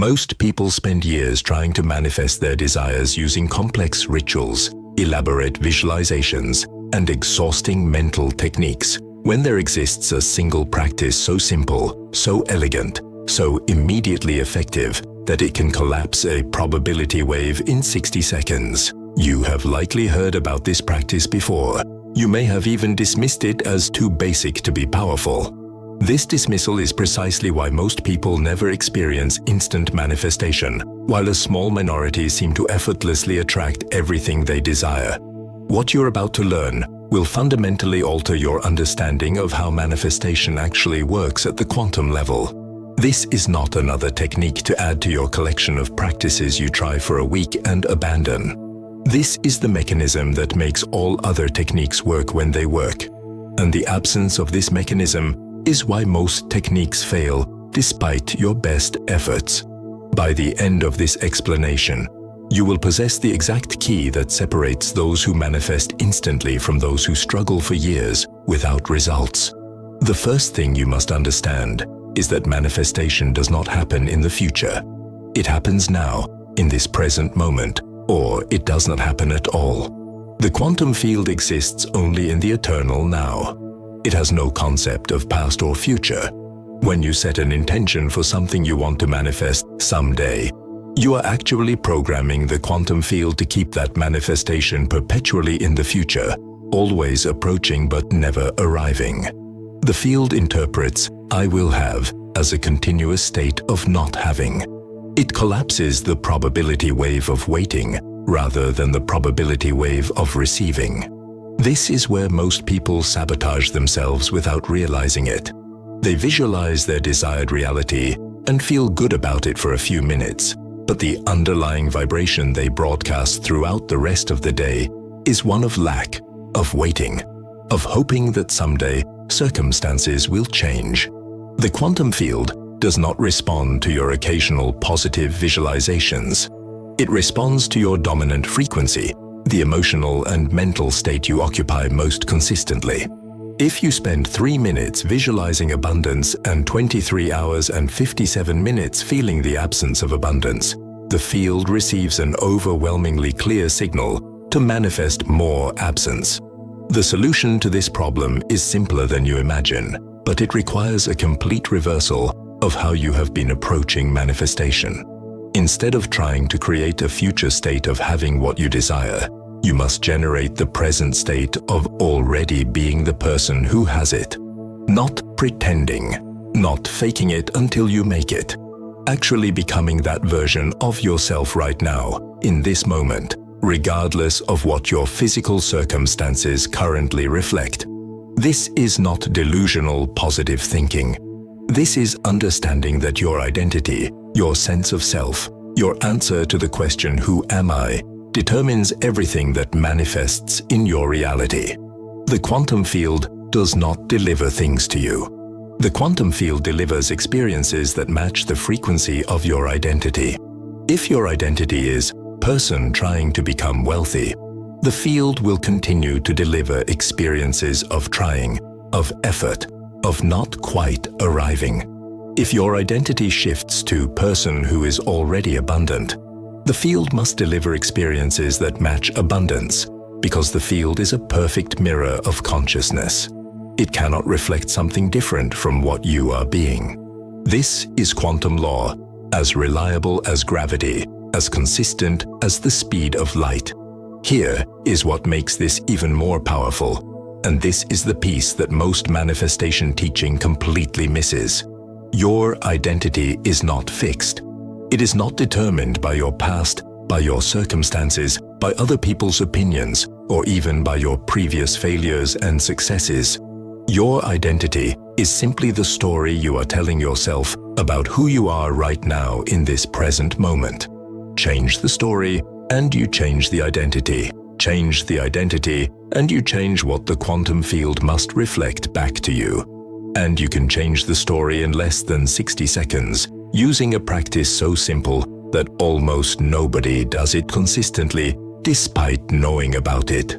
Most people spend years trying to manifest their desires using complex rituals, elaborate visualizations, and exhausting mental techniques, when there exists a single practice so simple, so elegant, so immediately effective that it can collapse a probability wave in 60 seconds. You have likely heard about this practice before. You may have even dismissed it as too basic to be powerful. This dismissal is precisely why most people never experience instant manifestation, while a small minority seem to effortlessly attract everything they desire. What you're about to learn will fundamentally alter your understanding of how manifestation actually works at the quantum level. This is not another technique to add to your collection of practices you try for a week and abandon. This is the mechanism that makes all other techniques work when they work. And the absence of this mechanism is why most techniques fail despite your best efforts. By the end of this explanation, you will possess the exact key that separates those who manifest instantly from those who struggle for years without results. The first thing you must understand is that manifestation does not happen in the future. It happens now, in this present moment, or it does not happen at all. The quantum field exists only in the eternal now. It has no concept of past or future. When you set an intention for something you want to manifest someday, you are actually programming the quantum field to keep that manifestation perpetually in the future, always approaching but never arriving. The field interprets "I will have" as a continuous state of not having. It collapses the probability wave of waiting rather than the probability wave of receiving. This is where most people sabotage themselves without realizing it. They visualize their desired reality and feel good about it for a few minutes, but the underlying vibration they broadcast throughout the rest of the day is one of lack, of waiting, of hoping that someday circumstances will change. The quantum field does not respond to your occasional positive visualizations. It responds to your dominant frequency, the emotional and mental state you occupy most consistently. If you spend 3 minutes visualizing abundance and 23 hours and 57 minutes feeling the absence of abundance, the field receives an overwhelmingly clear signal to manifest more absence. The solution to this problem is simpler than you imagine, but it requires a complete reversal of how you have been approaching manifestation. Instead of trying to create a future state of having what you desire, you must generate the present state of already being the person who has it. Not pretending, not faking it until you make it. Actually becoming that version of yourself right now, in this moment, regardless of what your physical circumstances currently reflect. This is not delusional positive thinking. This is understanding that your identity, your sense of self, your answer to the question "Who am I?" determines everything that manifests in your reality. The quantum field does not deliver things to you. The quantum field delivers experiences that match the frequency of your identity. If your identity is person trying to become wealthy, the field will continue to deliver experiences of trying, of effort, of not quite arriving. If your identity shifts to person who is already abundant, the field must deliver experiences that match abundance, because the field is a perfect mirror of consciousness. It cannot reflect something different from what you are being. This is quantum law, as reliable as gravity, as consistent as the speed of light. Here is what makes this even more powerful, and this is the piece that most manifestation teaching completely misses. Your identity is not fixed. It is not determined by your past, by your circumstances, by other people's opinions, or even by your previous failures and successes. Your identity is simply the story you are telling yourself about who you are right now in this present moment. Change the story, and you change the identity. Change the identity, and you change what the quantum field must reflect back to you. And you can change the story in less than 60 seconds, using a practice so simple that almost nobody does it consistently, despite knowing about it.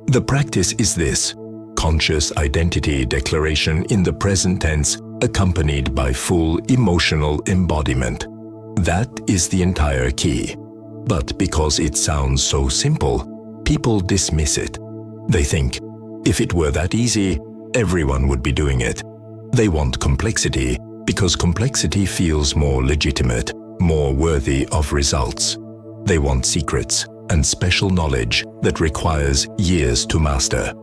The practice is this: conscious identity declaration in the present tense, accompanied by full emotional embodiment. That is the entire key. But because it sounds so simple, people dismiss it. They think, if it were that easy, everyone would be doing it. They want complexity because complexity feels more legitimate, more worthy of results. They want secrets and special knowledge that requires years to master.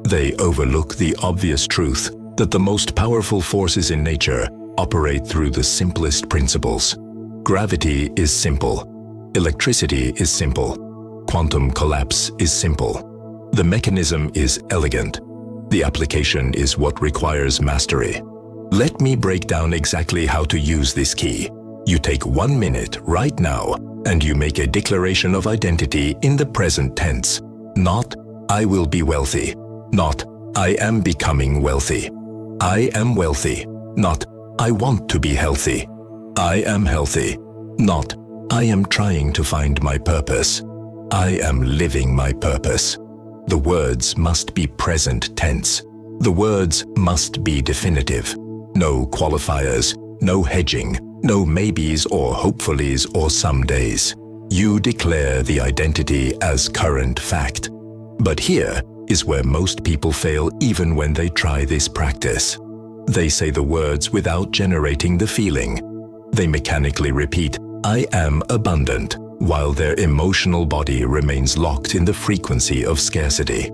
They overlook the obvious truth that the most powerful forces in nature operate through the simplest principles. Gravity is simple. Electricity is simple. Quantum collapse is simple. The mechanism is elegant. The application is what requires mastery. Let me break down exactly how to use this key. You take 1 minute right now and you make a declaration of identity in the present tense. Not, I will be wealthy. Not, I am becoming wealthy. I am wealthy. Not, I want to be healthy. I am healthy. Not, I am trying to find my purpose. I am living my purpose. The words must be present tense. The words must be definitive. No qualifiers, no hedging, no maybes or hopefullys or somedays. You declare the identity as current fact. But here is where most people fail even when they try this practice. They say the words without generating the feeling. They mechanically repeat, I am abundant, while their emotional body remains locked in the frequency of scarcity.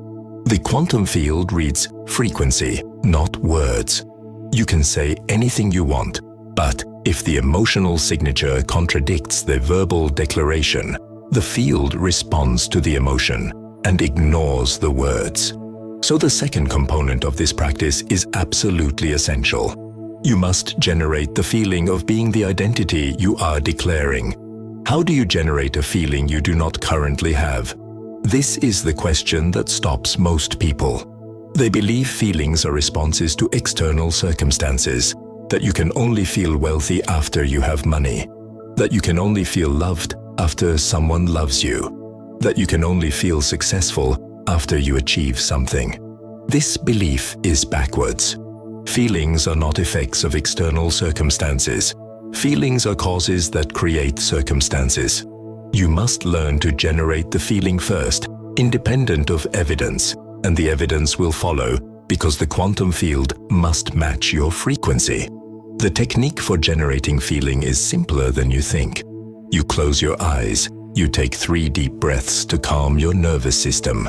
The quantum field reads frequency, not words. You can say anything you want, but if the emotional signature contradicts the verbal declaration, the field responds to the emotion and ignores the words. So the second component of this practice is absolutely essential. You must generate the feeling of being the identity you are declaring. How do you generate a feeling you do not currently have? This is the question that stops most people. They believe feelings are responses to external circumstances, that you can only feel wealthy after you have money, that you can only feel loved after someone loves you, that you can only feel successful after you achieve something. This belief is backwards. Feelings are not effects of external circumstances. Feelings are causes that create circumstances. You must learn to generate the feeling first, independent of evidence, and the evidence will follow because the quantum field must match your frequency. The technique for generating feeling is simpler than you think. You close your eyes, you take 3 deep breaths to calm your nervous system.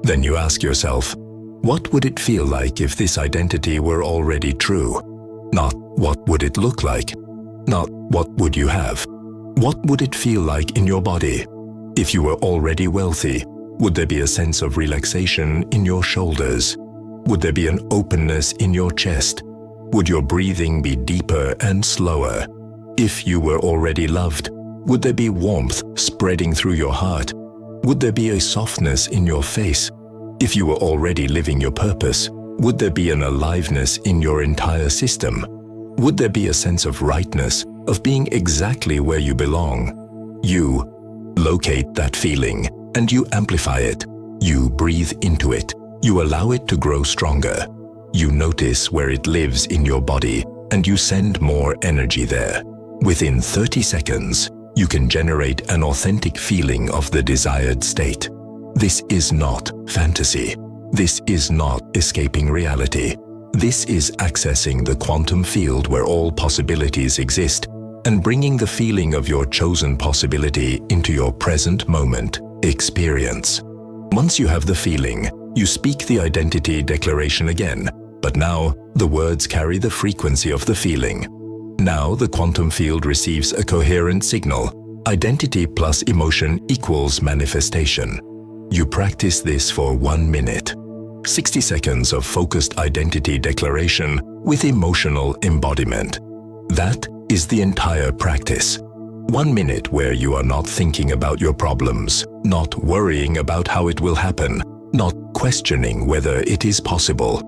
Then you ask yourself, what would it feel like if this identity were already true? Not what would it look like? Not what would you have? What would it feel like in your body? If you were already wealthy, would there be a sense of relaxation in your shoulders? Would there be an openness in your chest? Would your breathing be deeper and slower? If you were already loved, would there be warmth spreading through your heart? Would there be a softness in your face? If you were already living your purpose, would there be an aliveness in your entire system? Would there be a sense of rightness, of being exactly where you belong? You locate that feeling and you amplify it. You breathe into it. You allow it to grow stronger. You notice where it lives in your body and you send more energy there. Within 30 seconds, you can generate an authentic feeling of the desired state. This is not fantasy. This is not escaping reality. This is accessing the quantum field where all possibilities exist and bringing the feeling of your chosen possibility into your present moment experience. Once you have the feeling, you speak the identity declaration again, but now the words carry the frequency of the feeling. Now the quantum field receives a coherent signal. Identity plus emotion equals manifestation. You practice this for 1 minute. 60 seconds of focused identity declaration with emotional embodiment. That is the entire practice. 1 minute where you are not thinking about your problems, not worrying about how it will happen, not questioning whether it is possible.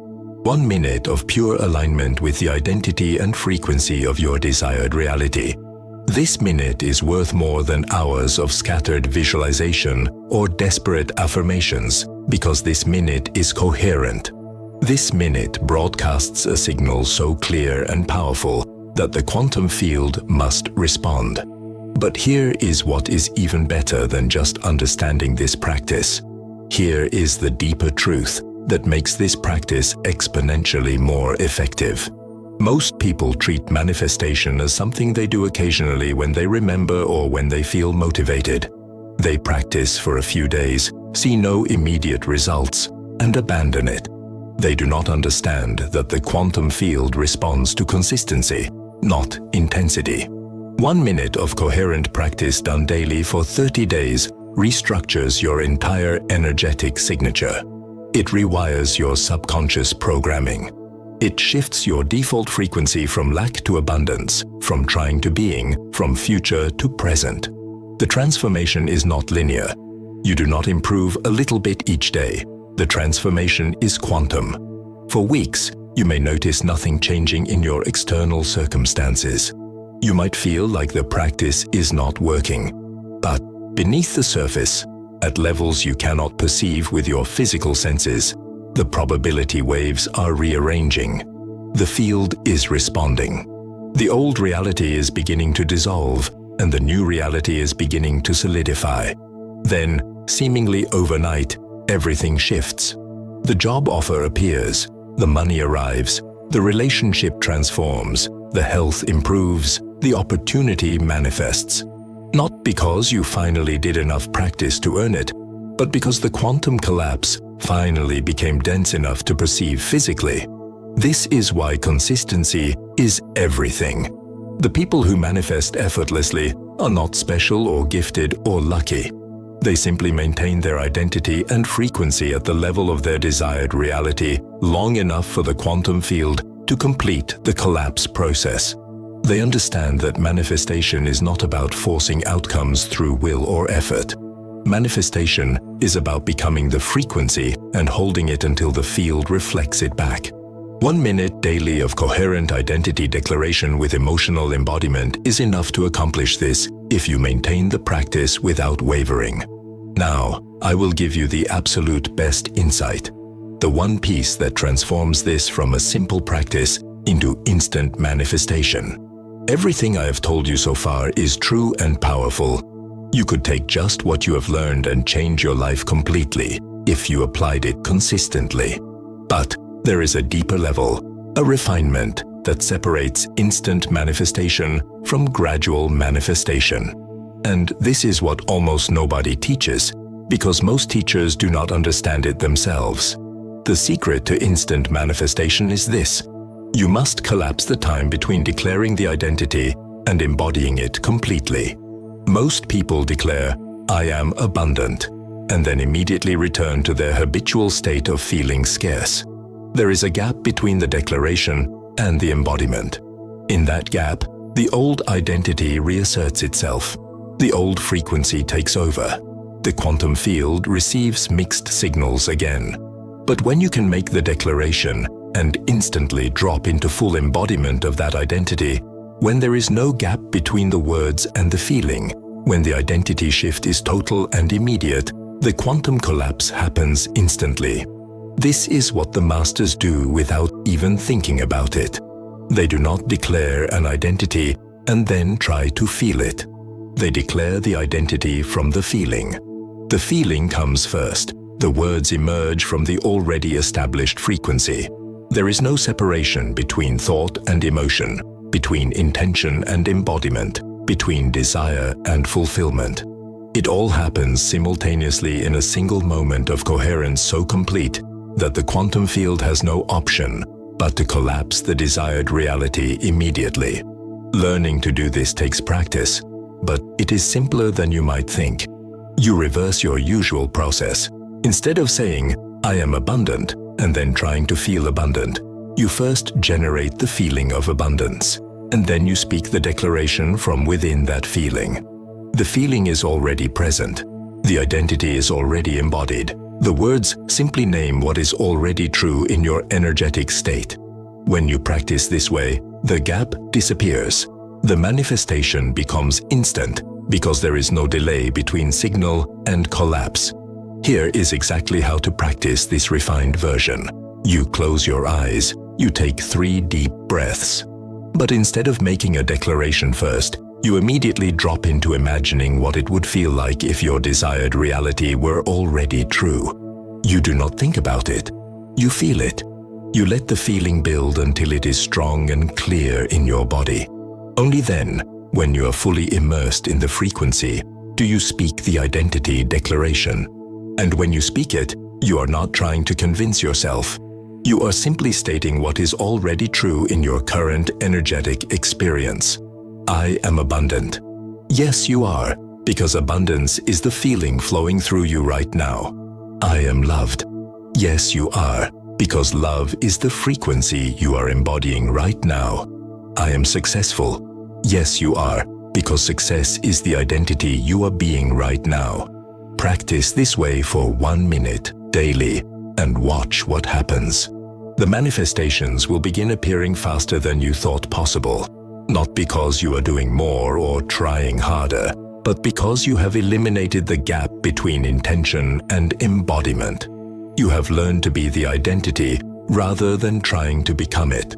1 minute of pure alignment with the identity and frequency of your desired reality. This minute is worth more than hours of scattered visualization or desperate affirmations because this minute is coherent. This minute broadcasts a signal so clear and powerful that the quantum field must respond. But here is what is even better than just understanding this practice. Here is the deeper truth that makes this practice exponentially more effective. Most people treat manifestation as something they do occasionally when they remember or when they feel motivated. They practice for a few days, see no immediate results, and abandon it. They do not understand that the quantum field responds to consistency, not intensity. 1 minute of coherent practice done daily for 30 days restructures your entire energetic signature. It rewires your subconscious programming. It shifts your default frequency from lack to abundance, from trying to being, from future to present. The transformation is not linear. You do not improve a little bit each day. The transformation is quantum. For weeks, you may notice nothing changing in your external circumstances. You might feel like the practice is not working. But beneath the surface, at levels you cannot perceive with your physical senses, the probability waves are rearranging. The field is responding. The old reality is beginning to dissolve, and the new reality is beginning to solidify. Then, seemingly overnight, everything shifts. The job offer appears, the money arrives, the relationship transforms, the health improves, the opportunity manifests. Not because you finally did enough practice to earn it, but because the quantum collapse finally became dense enough to perceive physically. This is why consistency is everything. The people who manifest effortlessly are not special or gifted or lucky. They simply maintain their identity and frequency at the level of their desired reality long enough for the quantum field to complete the collapse process. They understand that manifestation is not about forcing outcomes through will or effort. Manifestation is about becoming the frequency and holding it until the field reflects it back. 1 minute daily of coherent identity declaration with emotional embodiment is enough to accomplish this if you maintain the practice without wavering. Now, I will give you the absolute best insight, the one piece that transforms this from a simple practice into instant manifestation. Everything I have told you so far is true and powerful. You could take just what you have learned and change your life completely if you applied it consistently. But there is a deeper level, a refinement that separates instant manifestation from gradual manifestation. And this is what almost nobody teaches, because most teachers do not understand it themselves. The secret to instant manifestation is this: you must collapse the time between declaring the identity and embodying it completely. Most people declare, "I am abundant," and then immediately return to their habitual state of feeling scarce. There is a gap between the declaration and the embodiment. In that gap, the old identity reasserts itself. The old frequency takes over. The quantum field receives mixed signals again. But when you can make the declaration and instantly drop into full embodiment of that identity, when there is no gap between the words and the feeling, when the identity shift is total and immediate, the quantum collapse happens instantly. This is what the masters do without even thinking about it. They do not declare an identity and then try to feel it. They declare the identity from the feeling. The feeling comes first. The words emerge from the already established frequency. There is no separation between thought and emotion, between intention and embodiment, between desire and fulfillment. It all happens simultaneously in a single moment of coherence so complete that the quantum field has no option but to collapse the desired reality immediately. Learning to do this takes practice, but it is simpler than you might think. You reverse your usual process. Instead of saying, "I am abundant," and then trying to feel abundant, you first generate the feeling of abundance, and then you speak the declaration from within that feeling. The feeling is already present. The identity is already embodied. The words simply name what is already true in your energetic state. When you practice this way, the gap disappears. The manifestation becomes instant because there is no delay between signal and collapse. Here is exactly how to practice this refined version. You close your eyes, you take 3 deep breaths. But instead of making a declaration first, you immediately drop into imagining what it would feel like if your desired reality were already true. You do not think about it. You feel it. You let the feeling build until it is strong and clear in your body. Only then, when you are fully immersed in the frequency, do you speak the identity declaration. And when you speak it, you are not trying to convince yourself. You are simply stating what is already true in your current energetic experience. I am abundant. Yes, you are, because abundance is the feeling flowing through you right now. I am loved. Yes, you are, because love is the frequency you are embodying right now. I am successful. Yes, you are, because success is the identity you are being right now. Practice this way for 1 minute daily and watch what happens. The manifestations will begin appearing faster than you thought possible, not because you are doing more or trying harder, but because you have eliminated the gap between intention and embodiment. You have learned to be the identity rather than trying to become it.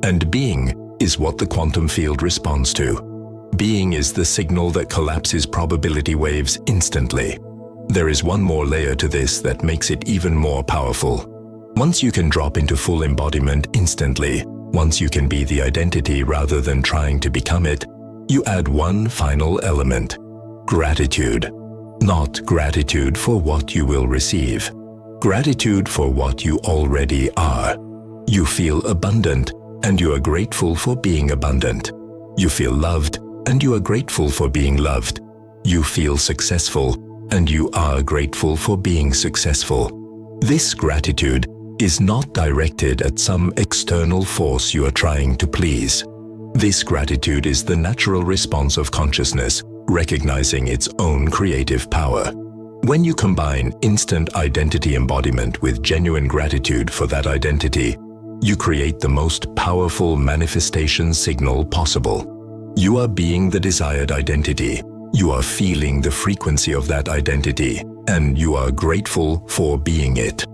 And being is what the quantum field responds to. Being is the signal that collapses probability waves instantly. There is one more layer to this that makes it even more powerful. Once you can drop into full embodiment instantly, once you can be the identity rather than trying to become it, you add one final element: gratitude. Not gratitude for what you will receive. Gratitude for what you already are. You feel abundant, and you are grateful for being abundant. You feel loved, and you are grateful for being loved. You feel successful, and you are grateful for being successful. This gratitude is not directed at some external force you are trying to please. This gratitude is the natural response of consciousness, recognizing its own creative power. When you combine instant identity embodiment with genuine gratitude for that identity, you create the most powerful manifestation signal possible. You are being the desired identity. You are feeling the frequency of that identity, and you are grateful for being it.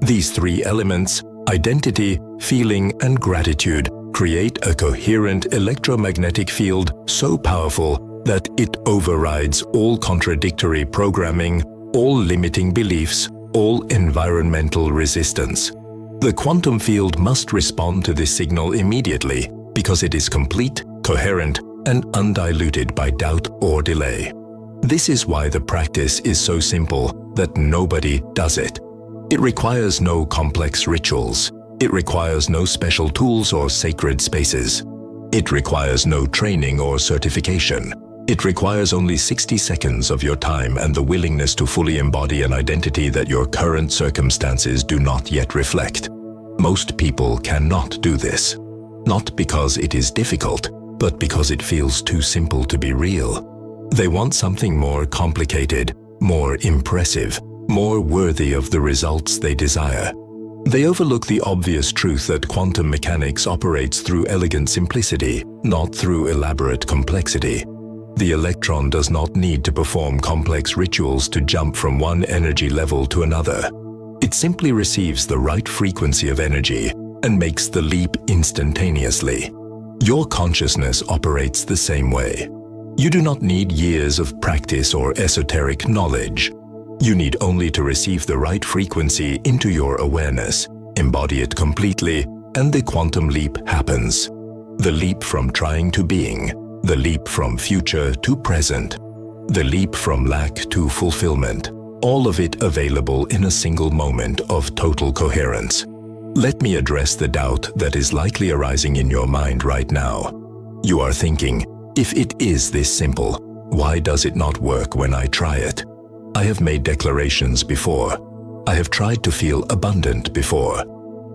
These three elements, identity, feeling, and gratitude, create a coherent electromagnetic field so powerful that it overrides all contradictory programming, all limiting beliefs, all environmental resistance. The quantum field must respond to this signal immediately because it is complete, coherent, and undiluted by doubt or delay. This is why the practice is so simple that nobody does it. It requires no complex rituals. It requires no special tools or sacred spaces. It requires no training or certification. It requires only 60 seconds of your time and the willingness to fully embody an identity that your current circumstances do not yet reflect. Most people cannot do this. Not because it is difficult, but because it feels too simple to be real. They want something more complicated, more impressive, more worthy of the results they desire. They overlook the obvious truth that quantum mechanics operates through elegant simplicity, not through elaborate complexity. The electron does not need to perform complex rituals to jump from one energy level to another. It simply receives the right frequency of energy and makes the leap instantaneously. Your consciousness operates the same way. You do not need years of practice or esoteric knowledge. You need only to receive the right frequency into your awareness, embody it completely, and the quantum leap happens. The leap from trying to being, the leap from future to present, the leap from lack to fulfillment, all of it available in a single moment of total coherence. Let me address the doubt that is likely arising in your mind right now. You are thinking, if it is this simple, why does it not work when I try it? I have made declarations before. I have tried to feel abundant before.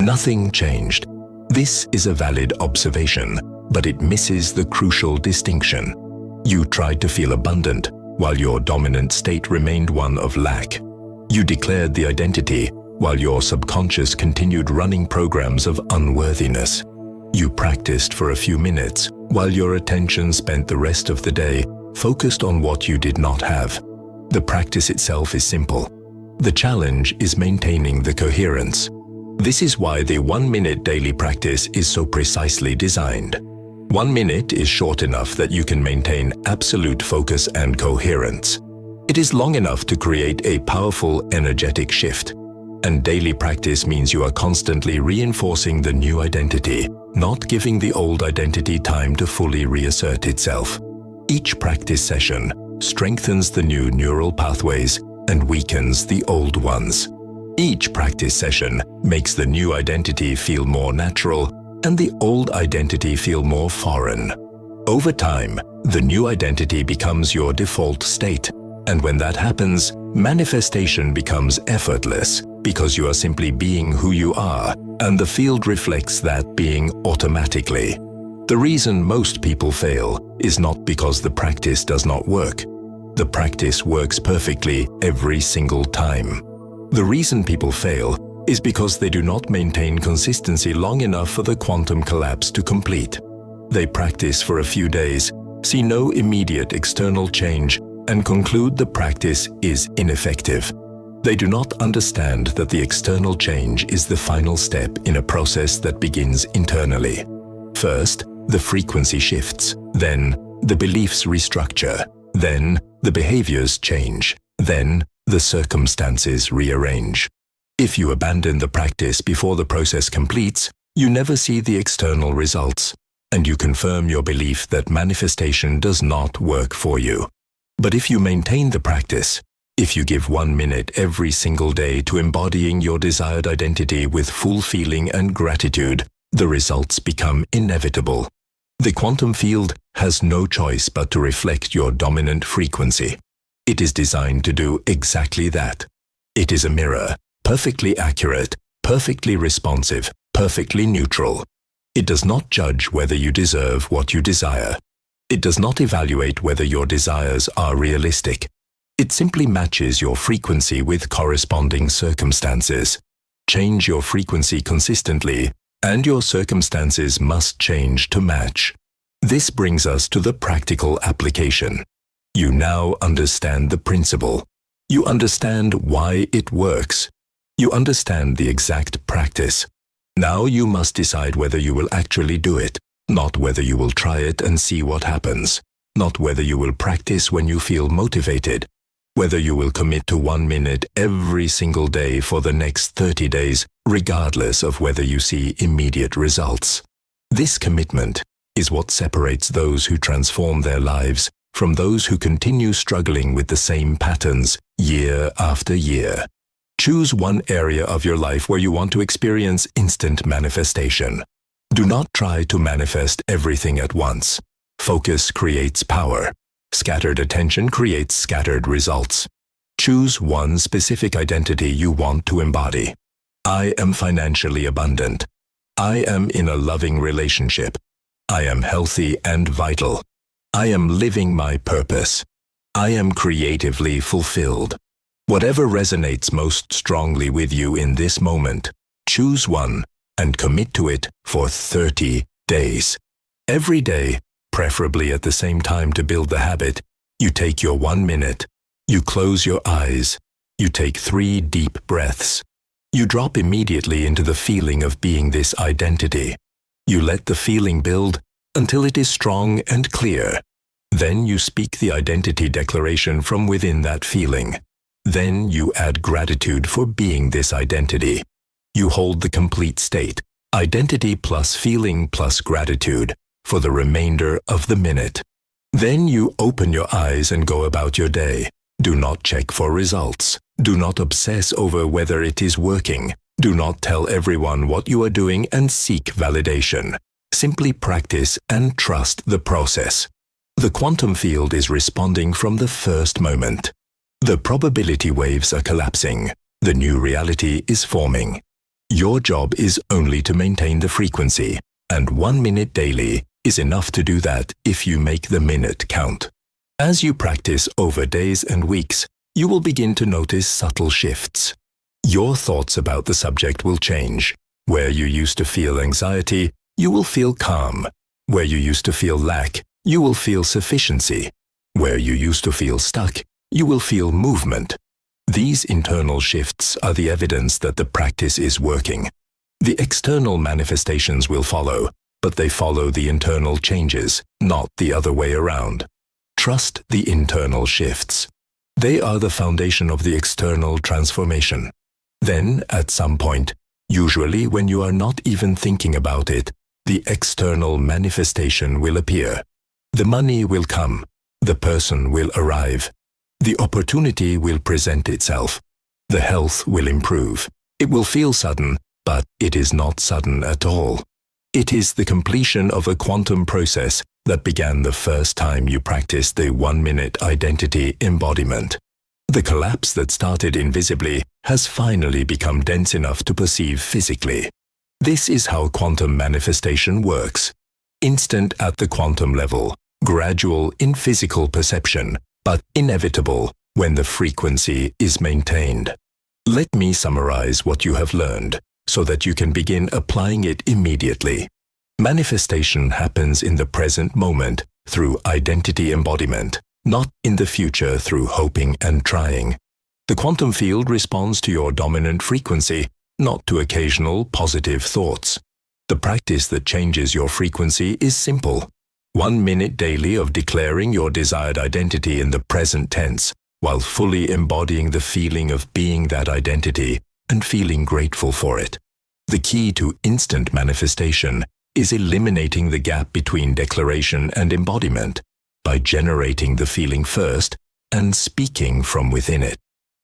Nothing changed. This is a valid observation, but it misses the crucial distinction. You tried to feel abundant while your dominant state remained one of lack. You declared the identity while your subconscious continued running programs of unworthiness. You practiced for a few minutes while your attention spent the rest of the day focused on what you did not have. The practice itself is simple. The challenge is maintaining the coherence. This is why the 1-minute daily practice is so precisely designed. 1 minute is short enough that you can maintain absolute focus and coherence. It is long enough to create a powerful, energetic shift. And daily practice means you are constantly reinforcing the new identity, not giving the old identity time to fully reassert itself. Each practice session strengthens the new neural pathways and weakens the old ones. Each practice session makes the new identity feel more natural and the old identity feel more foreign. Over time, the new identity becomes your default state, and when that happens, manifestation becomes effortless because you are simply being who you are, and the field reflects that being automatically. The reason most people fail is not because the practice does not work. The practice works perfectly every single time. The reason people fail is because they do not maintain consistency long enough for the quantum collapse to complete. They practice for a few days, see no immediate external change, and conclude the practice is ineffective. They do not understand that the external change is the final step in a process that begins internally. First, the frequency shifts, then the beliefs restructure, then the behaviors change, then the circumstances rearrange. If you abandon the practice before the process completes, you never see the external results, and you confirm your belief that manifestation does not work for you. But if you maintain the practice, if you give 1 minute every single day to embodying your desired identity with full feeling and gratitude, the results become inevitable. The quantum field has no choice but to reflect your dominant frequency. It is designed to do exactly that. It is a mirror, perfectly accurate, perfectly responsive, perfectly neutral. It does not judge whether you deserve what you desire. It does not evaluate whether your desires are realistic. It simply matches your frequency with corresponding circumstances. Change your frequency consistently, and your circumstances must change to match. This brings us to the practical application. You now understand the principle. You understand why it works. You understand the exact practice. Now you must decide whether you will actually do it, not whether you will try it and see what happens, not whether you will practice when you feel motivated, whether you will commit to 1 minute every single day for the next 30 days, regardless of whether you see immediate results. This commitment is what separates those who transform their lives from those who continue struggling with the same patterns year after year. Choose one area of your life where you want to experience instant manifestation. Do not try to manifest everything at once. Focus creates power. Scattered attention creates scattered results. Choose one specific identity you want to embody. I am financially abundant. I am in a loving relationship. I am healthy and vital. I am living my purpose. I am creatively fulfilled. Whatever resonates most strongly with you in this moment, choose one and commit to it for 30 days. Every day, preferably at the same time to build the habit, you take your 1 minute, you close your eyes, you take 3 deep breaths. You drop immediately into the feeling of being this identity. You let the feeling build until it is strong and clear. Then you speak the identity declaration from within that feeling. Then you add gratitude for being this identity. You hold the complete state, identity plus feeling plus gratitude, for the remainder of the minute. Then you open your eyes and go about your day. Do not check for results. Do not obsess over whether it is working. Do not tell everyone what you are doing and seek validation. Simply practice and trust the process. The quantum field is responding from the first moment. The probability waves are collapsing. The new reality is forming. Your job is only to maintain the frequency, and 1 minute daily is enough to do that if you make the minute count. As you practice over days and weeks, you will begin to notice subtle shifts. Your thoughts about the subject will change. Where you used to feel anxiety, you will feel calm. Where you used to feel lack, you will feel sufficiency. Where you used to feel stuck, you will feel movement. These internal shifts are the evidence that the practice is working. The external manifestations will follow, but they follow the internal changes, not the other way around. Trust the internal shifts. They are the foundation of the external transformation. Then, at some point, usually when you are not even thinking about it, the external manifestation will appear. The money will come. The person will arrive. The opportunity will present itself. The health will improve. It will feel sudden, but it is not sudden at all. It is the completion of a quantum process that began the first time you practiced the 1-minute identity embodiment. The collapse that started invisibly has finally become dense enough to perceive physically. This is how quantum manifestation works. Instant at the quantum level, gradual in physical perception, but inevitable when the frequency is maintained. Let me summarize what you have learned so that you can begin applying it immediately. Manifestation happens in the present moment through identity embodiment, not in the future through hoping and trying. The quantum field responds to your dominant frequency, not to occasional positive thoughts. The practice that changes your frequency is simple. 1 minute daily of declaring your desired identity in the present tense, while fully embodying the feeling of being that identity and feeling grateful for it. The key to instant manifestation is eliminating the gap between declaration and embodiment by generating the feeling first and speaking from within it.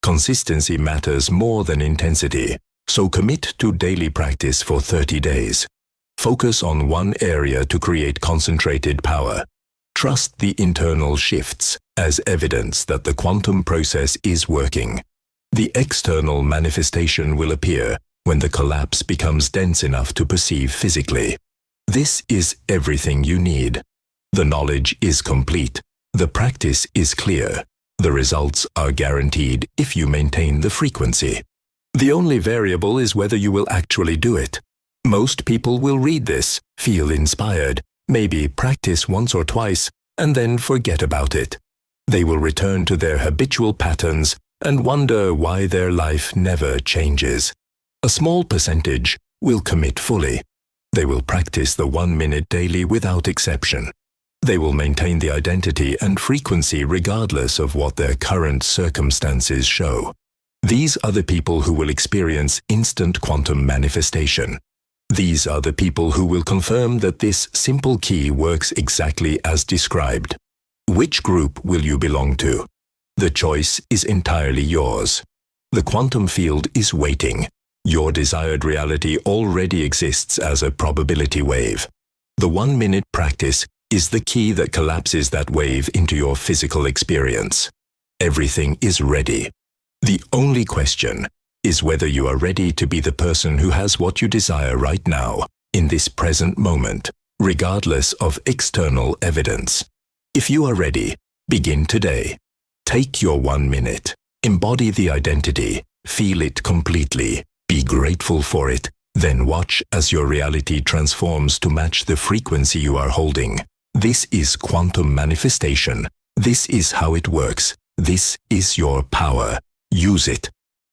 Consistency matters more than intensity, so commit to daily practice for 30 days. Focus on one area to create concentrated power. Trust the internal shifts as evidence that the quantum process is working. The external manifestation will appear when the collapse becomes dense enough to perceive physically. This is everything you need. The knowledge is complete. The practice is clear. The results are guaranteed if you maintain the frequency. The only variable is whether you will actually do it. Most people will read this, feel inspired, maybe practice once or twice, and then forget about it. They will return to their habitual patterns and wonder why their life never changes. A small percentage will commit fully. They will practice the 1 minute daily without exception. They will maintain the identity and frequency regardless of what their current circumstances show. These are the people who will experience instant quantum manifestation. These are the people who will confirm that this simple key works exactly as described. Which group will you belong to? The choice is entirely yours. The quantum field is waiting. Your desired reality already exists as a probability wave. The 1 minute practice is the key that collapses that wave into your physical experience. Everything is ready. The only question is whether you are ready to be the person who has what you desire right now, in this present moment, regardless of external evidence. If you are ready, begin today. Take your 1 minute. Embody the identity. Feel it completely. Be grateful for it. Then watch as your reality transforms to match the frequency you are holding. This is quantum manifestation. This is how it works. This is your power. Use it.